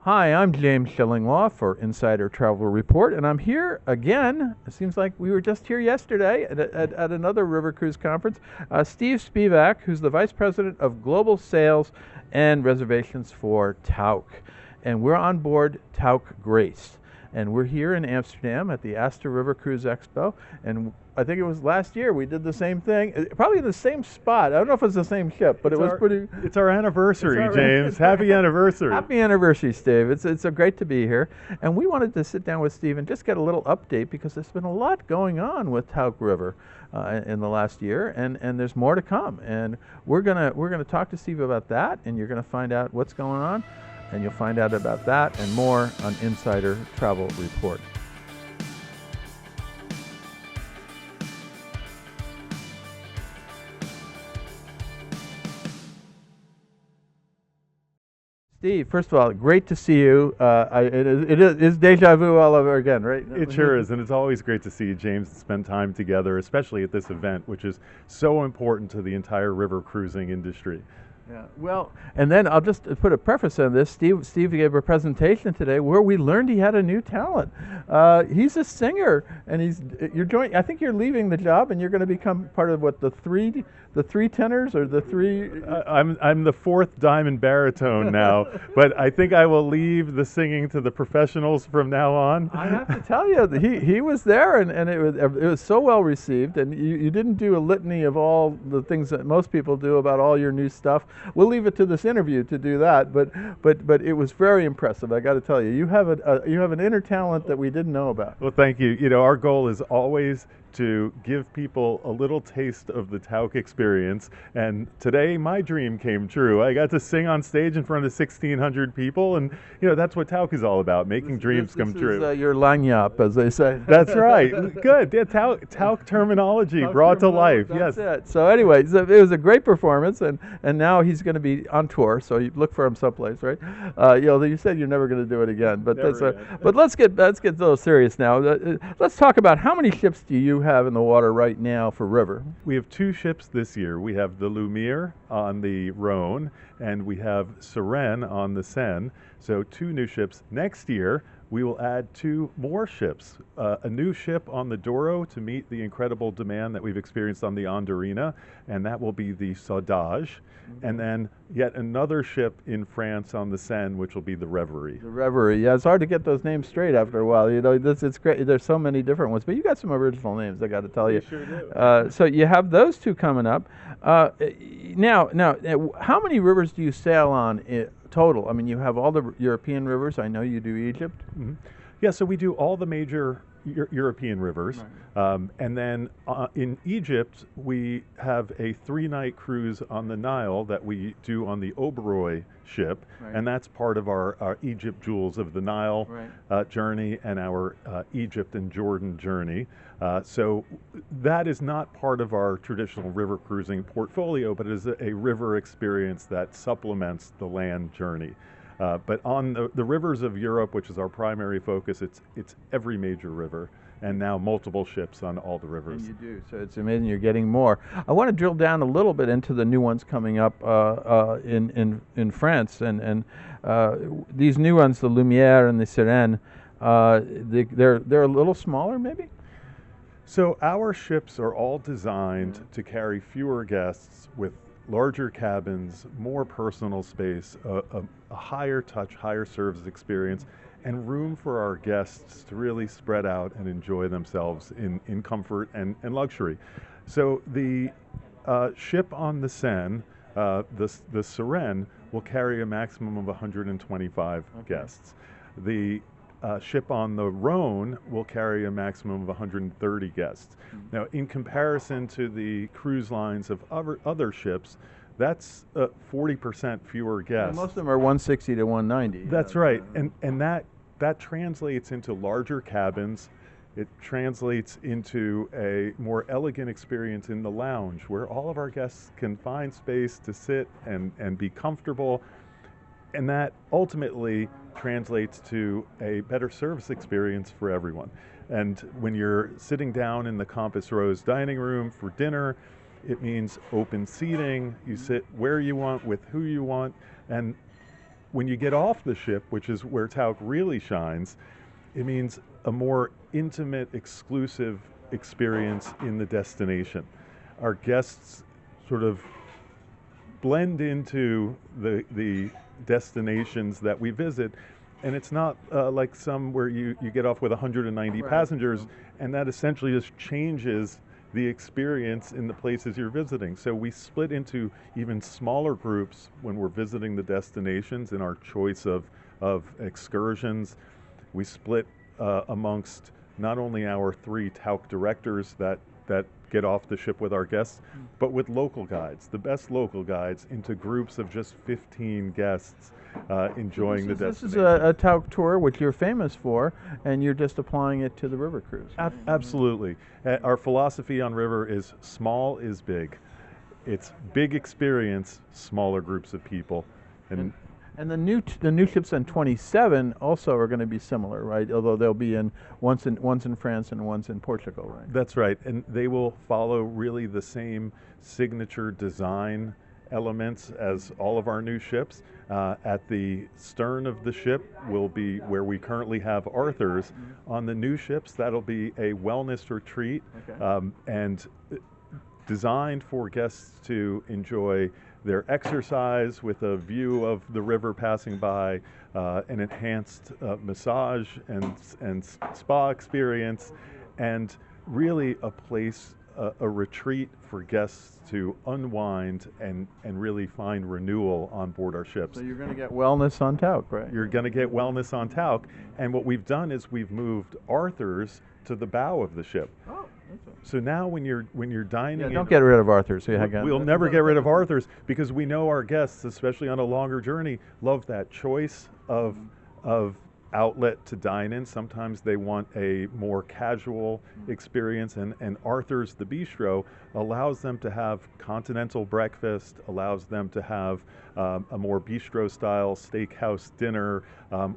Hi, I'm James Shillinglaw for Insider Travel Report, and I'm here again. It seems like we were just here yesterday at another river cruise conference. Steve Spivak, who's the Vice President of Global Sales and Reservations for Tauck. And we're on board Tauck Grace. And we're here in Amsterdam at the Astor River Cruise Expo. And I think it was last year we did the same thing, probably in the same spot. I don't know if it's the same ship, but It's our anniversary, James. Happy anniversary. Happy anniversary, Steve. It's great to be here. And we wanted to sit down with Steve and just get a little update because there's been a lot going on with Tauck River in the last year, and there's more to come. And we're gonna talk to Steve about that, and you're gonna find out what's going on. And you'll find out about that and more on Insider Travel Report. Steve, first of all, great to see you. It is deja vu all over again, right? It sure is, and it's always great to see you, James, and spend time together, especially at this event, which is so important to the entire river cruising industry. Yeah. Well, and then I'll just put a preface on this. Steve gave a presentation today where we learned he had a new talent. He's a singer, and you're joining. I think you're leaving the job, and you're going to become part of what the three tenors or the three. I'm the fourth diamond baritone now, but I think I will leave the singing to the professionals from now on. I have to tell you, he was there, and it was so well received. And you didn't do a litany of all the things that most people do about all your new stuff. We'll leave it to this interview to do that, but it was very impressive. I got to tell you, you have an inner talent that we didn't know about. Well, thank you. You know, our goal is always to give people a little taste of the Tauck experience, and today my dream came true. I got to sing on stage in front of 1,600 people, and you know that's what Tauck is all about, making dreams come true. This is your lagniappe, as they say. That's right. Good. Yeah, Tauck terminology brought to life. That's Yes. it. So anyway, it was a great performance, and now he's going to be on tour. So you look for him someplace, right? You said you're never going to do it again, but but let's get a little serious now. Let's talk about how many ships do you have in the water right now for river? We have two ships this year. We have the Lumiere on the Rhone, and we have Sirène on the Seine. So two new ships. Next year, we will add two more ships. A new ship on the Douro to meet the incredible demand that we've experienced on the Andorina, and that will be the Saudage. And then yet another ship in France on the Seine, which will be the Reverie. The Reverie, yeah, it's hard to get those names straight after a while. You know, it's great. There's so many different ones, but you got some original names, I got to tell you. Sure do. So you have those two coming up. Now, how many rivers do you sail on total? I mean, you have all the European rivers. I know you do Egypt. Mm-hmm. Yeah, so we do all the major European rivers. Right. And then in Egypt, we have a 3-night cruise on the Nile that we do on the Oberoi ship. Right. And that's part of our Egypt Jewels of the Nile journey and our Egypt and Jordan journey. So that is not part of our traditional river cruising portfolio, but it is a river experience that supplements the land journey. But on the rivers of Europe, which is our primary focus, it's every major river, and now multiple ships on all the rivers. And you do, so it's amazing you're getting more. I want to drill down a little bit into the new ones coming up in France, and these new ones, the Lumiere and the Sirène, they're a little smaller, maybe. So our ships are all designed to carry fewer guests with larger cabins, more personal space, a higher touch, higher service experience, and room for our guests to really spread out and enjoy themselves in comfort and luxury. So the ship on the Seine, the Sirène, will carry a maximum of 125 guests. The ship on the Rhone will carry a maximum of 130 guests. Now, in comparison to the cruise lines of other ships, that's 40% fewer guests. Most of them are 160 to 190. That's right, and that translates into larger cabins. It translates into a more elegant experience in the lounge, where all of our guests can find space to sit and be comfortable. And that ultimately translates to a better service experience for everyone. And when you're sitting down in the Compass Rose dining room for dinner, it means open seating. You sit where you want, with who you want, and when you get off the ship, which is where Tauck really shines, it means a more intimate, exclusive experience in the destination. Our guests sort of blend into the destinations that we visit, and it's not like some where you get off with 190 passengers, and that essentially just changes the experience in the places you're visiting. So we split into even smaller groups when we're visiting the destinations in our choice of excursions. We split amongst not only our 3 Tauck directors that get off the ship with our guests, but with local guides, the best local guides, into groups of just 15 guests enjoying the destination. This is a Tauck tour, which you're famous for, and you're just applying it to the river cruise. Absolutely. Our philosophy on river is small is big. It's big experience, smaller groups of people. And the new ships on 27 also are going to be similar, right? Although they'll be one's in France and one's in Portugal, right? That's right, and they will follow really the same signature design elements as all of our new ships. At the stern of the ship will be where we currently have Arthur's. On the new ships, that'll be a wellness retreat, and designed for guests to enjoy their exercise with a view of the river passing by, an enhanced massage and spa experience, and really a place, a retreat for guests to unwind and really find renewal on board our ships. So you're going to get wellness on Tauck, right? You're going to get wellness on Tauck, and what we've done is we've moved Arthur's to the bow of the ship. Oh. So now when you're dining, don't get rid of Arthur's. We'll never get rid of Arthur's, because we know our guests, especially on a longer journey, love that choice of outlet to dine in. Sometimes they want a more casual experience, and Arthur's the Bistro allows them to have continental breakfast, allows them to have a more bistro style steakhouse dinner,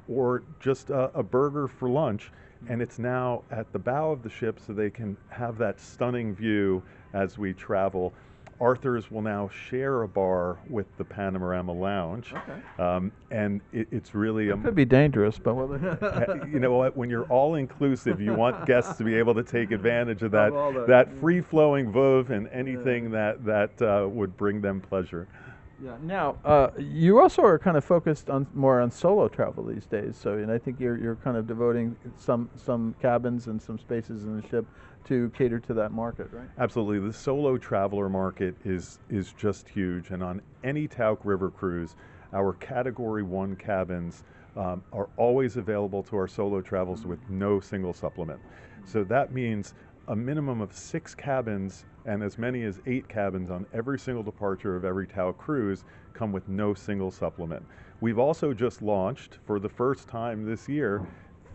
or just a burger for lunch. And it's now at the bow of the ship, so they can have that stunning view as we travel. Arthur's will now share a bar with the Panorama Lounge, and it's really it could be dangerous, but you know what? When you're all inclusive, you want guests to be able to take advantage of that free-flowing veuve and anything that would bring them pleasure. Yeah. Now, you also are kind of focused more on solo travel these days. So, and I think you're kind of devoting some cabins and some spaces in the ship to cater to that market, right? Absolutely. The solo traveler market is just huge, and on any Tauck River cruise, our Category 1 cabins are always available to our solo travels with no single supplement. So that means a minimum of 6 cabins and as many as 8 cabins on every single departure of every Tauck cruise come with no single supplement. We've also just launched, for the first time this year,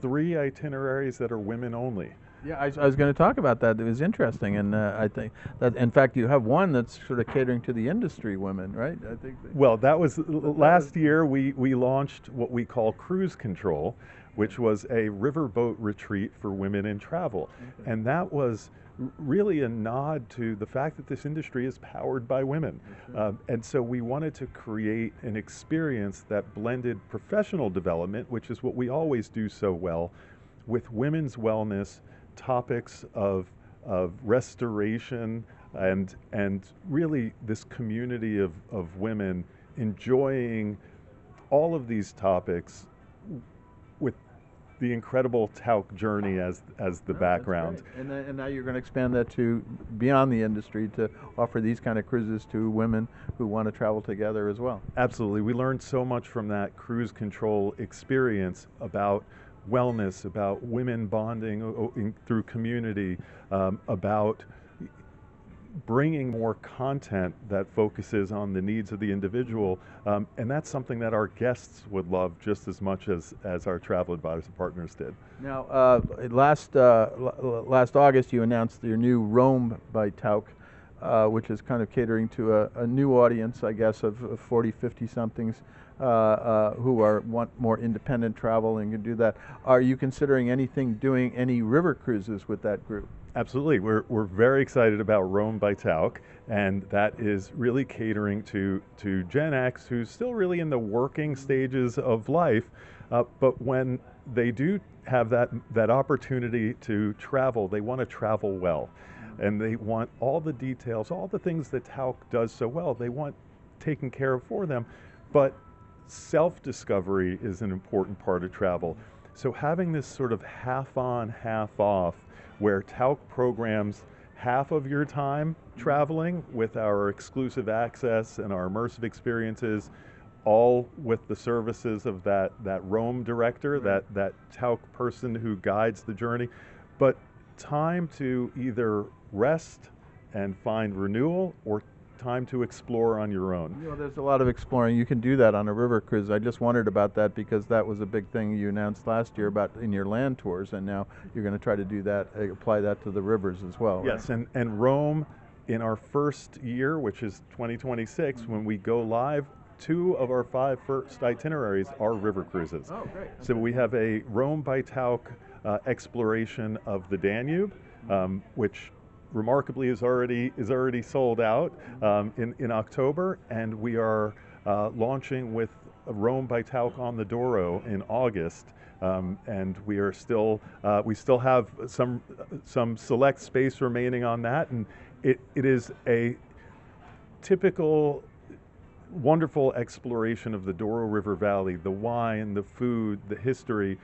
3 itineraries that are women only. Yeah, I was going to talk about that. It was interesting, and I think that, in fact, you have one that's sort of catering to the industry women, right? I think. Well, that was last year. We launched what we call Cruise Control, which was a riverboat retreat for women in travel, and that was really a nod to the fact that this industry is powered by women. And so we wanted to create an experience that blended professional development, which is what we always do so well, with women's wellness, topics of restoration, and really this community of women enjoying all of these topics with the incredible Tauck journey as the background. And now you're going to expand that to beyond the industry to offer these kind of cruises to women who want to travel together as well. Absolutely. We learned so much from that cruise control experience about wellness, about women bonding through community, about bringing more content that focuses on the needs of the individual, and that's something that our guests would love just as much as our travel advisor partners did. Now, last August you announced your new Rome by Tauck, which is kind of catering to a new audience, I guess, of 40, 50-somethings who want more independent travel and can do that. Are you considering doing any river cruises with that group? Absolutely. We're very excited about Rome by Tauck, and that is really catering to Gen X who's still really in the working stages of life. But when they do have that opportunity to travel, they want to travel well. And they want all the details, all the things that Tauck does so well, they want taken care of for them. But self-discovery is an important part of travel. So having this sort of half on, half off, where Tauck programs half of your time traveling with our exclusive access and our immersive experiences, all with the services of that Rome director, Right. that Tauck person who guides the journey, but time to either rest and find renewal or time to explore on your own. You know, there's a lot of exploring. You can do that on a river cruise. I just wondered about that because that was a big thing you announced last year about in your land tours, and now you're going to try to do that, apply that to the rivers as well. Yes, Right? and Rome in our first year, which is 2026, when we go live, 2 of our 5 first itineraries are river cruises. Oh, great. So we have a Rome by Tauck exploration of the Danube, which remarkably is already sold out in October, and we are launching with Rome by Tauck on the Douro in August. And we still have some select space remaining on that, and it is a typical wonderful exploration of the Douro River Valley, the wine, the food, the history,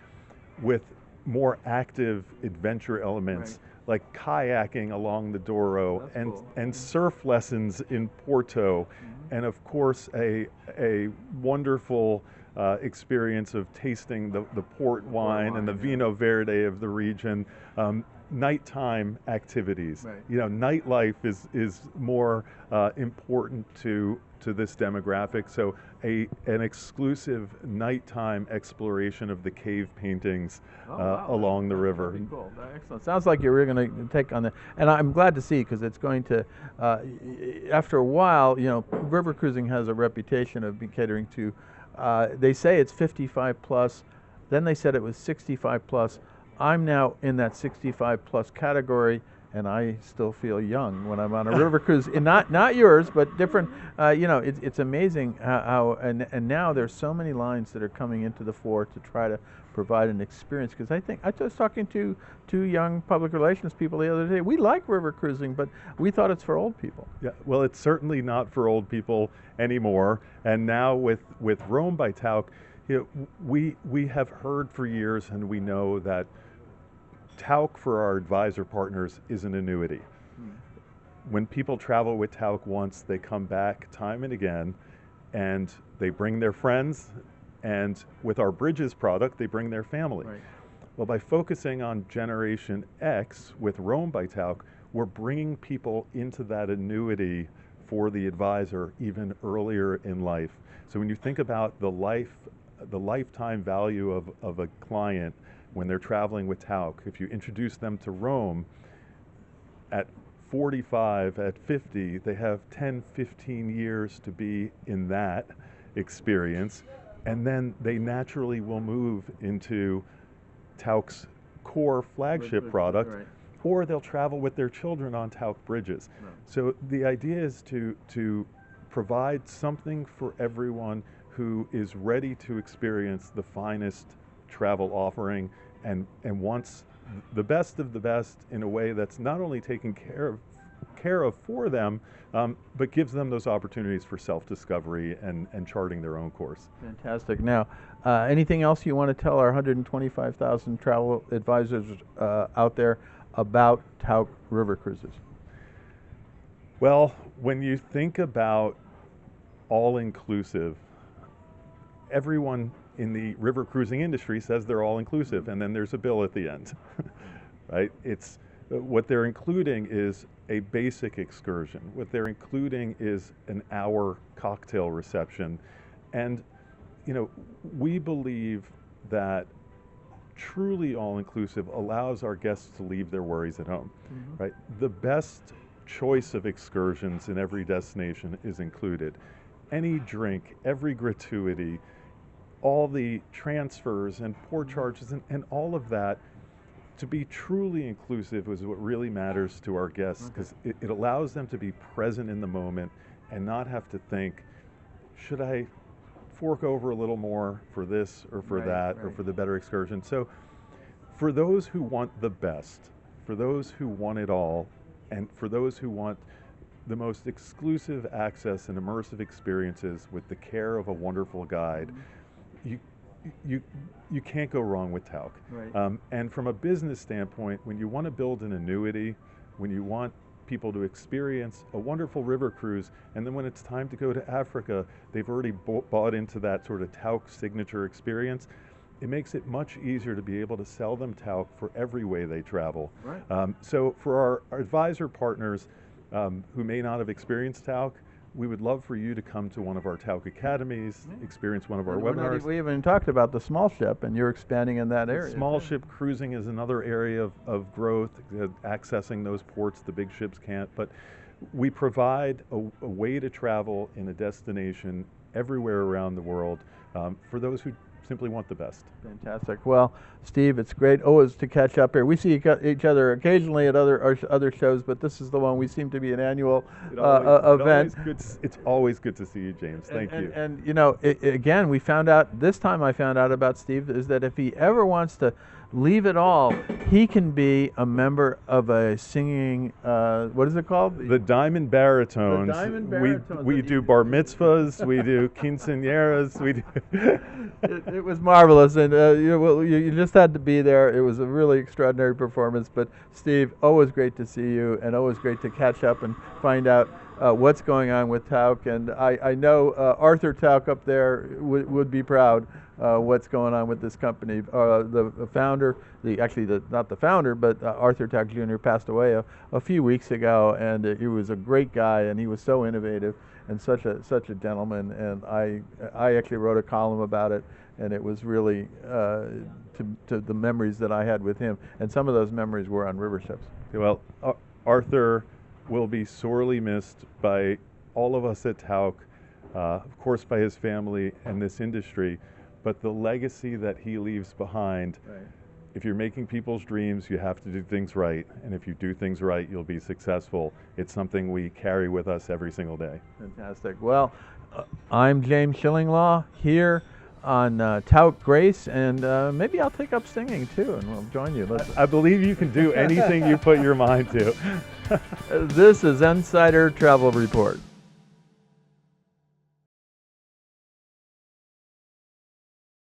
with more active adventure elements like kayaking along the Douro. That's and cool. and surf lessons in Porto, and of course a wonderful experience of tasting the port wine and the Vino Verde of the region. Nighttime activities. Right. You know, nightlife is more important to this demographic. So an exclusive nighttime exploration of the cave paintings along the river. That'd be cool. Excellent. Sounds like you're going to take on that, and I'm glad to see because it's going to. After a while, you know, river cruising has a reputation of catering to. They say it's 55 plus, then they said it was 65 plus. I'm now in that 65 plus category, and I still feel young when I'm on a river cruise. And not yours, but different. You know, it's amazing how and now there's so many lines that are coming into the fore to try to provide an experience. Because I was talking to 2 young public relations people the other day. We like river cruising, but we thought it's for old people. Yeah, well, it's certainly not for old people anymore. And now with Rome by Tauck, you know, we have heard for years, and we know that Tauck for our advisor partners is an annuity. When people travel with Tauck once, they come back time and again, and they bring their friends, and with our Bridges product, they bring their family. Right. Well, by focusing on Generation X with Rome by Tauck, we're bringing people into that annuity for the advisor even earlier in life. So when you think about the lifetime value of a client when they're traveling with Tauck, if you introduce them to Rome at 45, at 50, they have 10, 15 years to be in that experience, and then they naturally will move into Tauck's core flagship product, Right. or they'll travel with their children on Tauck Bridges. Right. So the idea is to provide something for everyone who is ready to experience the finest travel offering and wants the best of the best in a way that's not only taking care of for them, but gives them those opportunities for self-discovery and charting their own course. Fantastic. Now, anything else you want to tell our 125,000 travel advisors out there about Tauck River Cruises? Well, when you think about all-inclusive, everyone in the river cruising industry says they're all-inclusive, and then there's a bill at the end, right? It's what they're including is a basic excursion. What they're including is an hour cocktail reception, and you know, we believe that truly all-inclusive allows our guests to leave their worries at home, right? The best choice of excursions in every destination is included. Any drink, every gratuity, all the transfers and port charges and all of that to be truly inclusive is what really matters to our guests, because it allows them to be present in the moment and not have to think, should I fork over a little more for this or for that or for the better excursion? So for those who want the best, for those who want it all, and for those who want the most exclusive access and immersive experiences with the care of a wonderful guide, you can't go wrong with Tauck. And from a business standpoint, when you want to build an annuity, when you want people to experience a wonderful river cruise, and then when it's time to go to Africa, they've already bought into that sort of Tauck signature experience, it makes it much easier to be able to sell them Tauck for every way they travel. So for our advisor partners who may not have experienced Tauck, we would love for you to come to one of our Tauck academies, experience one of our webinars. We haven't talked about the small ship, and you're expanding in that area. Small ship cruising is another area of growth, accessing those ports the big ships can't. But we provide a way to travel in a destination everywhere around the world for those who simply want the best. Fantastic. Well, Steve, it's great always to catch up here. We see each other occasionally at other shows, but this is the one we seem to be an annual event. It's always good to see you, James. Thank you. And you know, again, we found out, this time I found out about Steve, is that if he ever wants to leave it all, he can be a member of a singing, what is it called? The Diamond Baritones. The Diamond Baritones. We do bar mitzvahs, we do quinceañeras, we do... It was marvelous, and you just had to be there. It was a really extraordinary performance. But Steve, always great to see you, and always great to catch up and find out what's going on with Tauck. And I know Arthur Tauck up there would be proud what's going on with this company. The founder, not the founder, but Arthur Tauck Jr. passed away a few weeks ago, and he was a great guy, and he was so innovative and such a gentleman. And I actually wrote a column about it, and it was really to the memories that I had with him, and some of those memories were on river ships. Well, Arthur will be sorely missed by all of us at Tauck, of course by his family and this industry, but the legacy that he leaves behind, if you're making people's dreams, you have to do things right, and if you do things right, you'll be successful. It's something we carry with us every single day. Fantastic. Well, I'm James Shillinglaw here on Tauck Grace, and maybe I'll take up singing too, and we'll join you. I believe you can do anything you put your mind to. This is Insider Travel Report.